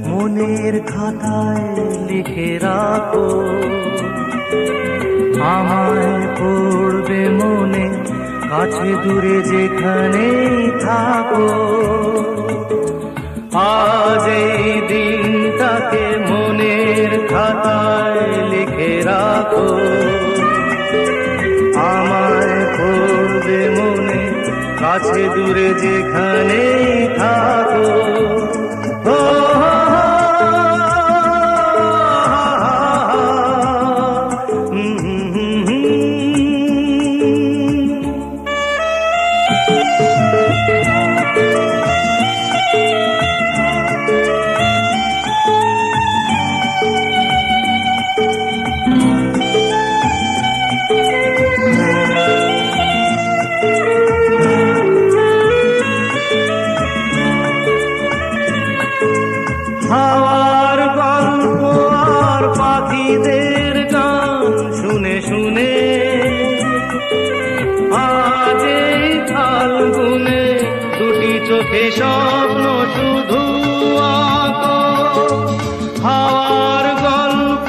মনের খাতায় লিখে রাখো, আমায় পড়বে মনে, কাছে দূরে যেখানেই থাকো। আজ এই দিনটাকে মনের খাতায় লিখে রাখো, আমায় পড়বে মনে, কাছে দূরে যেখানেই থাকো। হাওয়ার গল্প আর পাখিদের গান শুনে শুনে আজ এই ফাল্গুনে দুটি চোখে স্বপ্ন শুধু আঁকো। হাওয়ার গল্প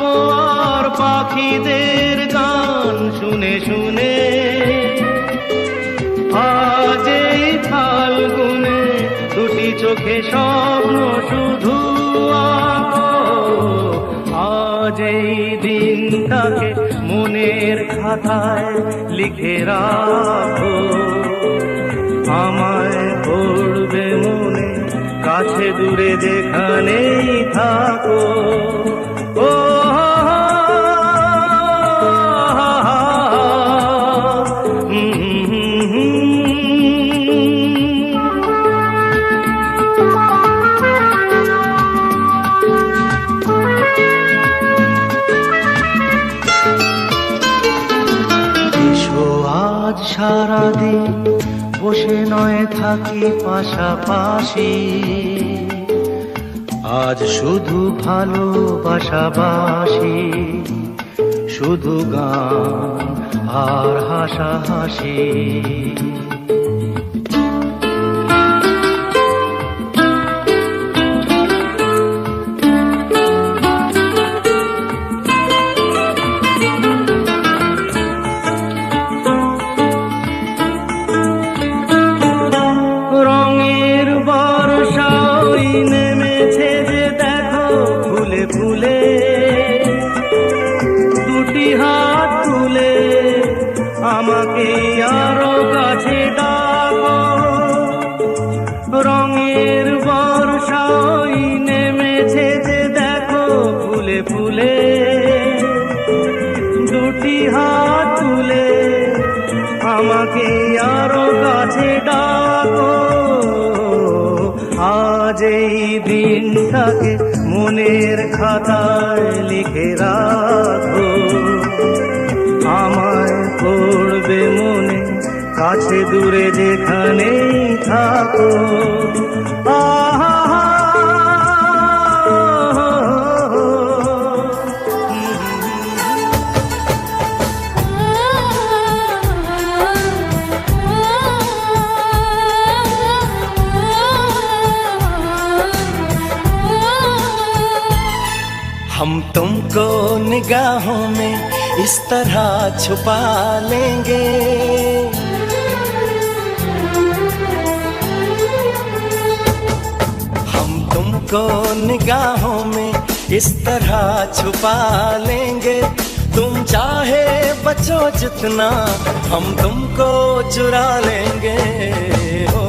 আর পাখিদের গান শুনে শুনে আজ এই ফাল্গুনে দুটি চোখে স্বপ্ন শুধু আঁকো। আজ এই দিনটাকে মনের খাতায় লিখে রাখো, আমায় পড়বে মনে, কাছে দূরে যেখানেই থাকো। ও আজ সারাদিন বসে নয় থাকি পাশাপাশি, আজ শুধু ভালোবাসাবাসি, শুধু গান আর হাসাহাসি। নেমেছে যে দেখো ফুলে ফুলে, দুটি হাত তুলে আমাকে আরো কাছে ডাকো। রঙের বর্ষাই নেমেছে যে দেখো ফুলে ফুলে, দুটি হাত তুলে আমাকে আরো কাছে ডাকো। আজ এই দিনটাকে মনের খাতায় লিখে রাখো, আমায় পড়বে মনে, কাছে দূরে যেখানেই থাকো। আহা हम तुमको निगाहों में इस तरह छुपा लेंगे, हम तुमको निगाहों में इस तरह छुपा लेंगे। तुम चाहे बचो जितना हम तुमको चुरा लेंगे। हो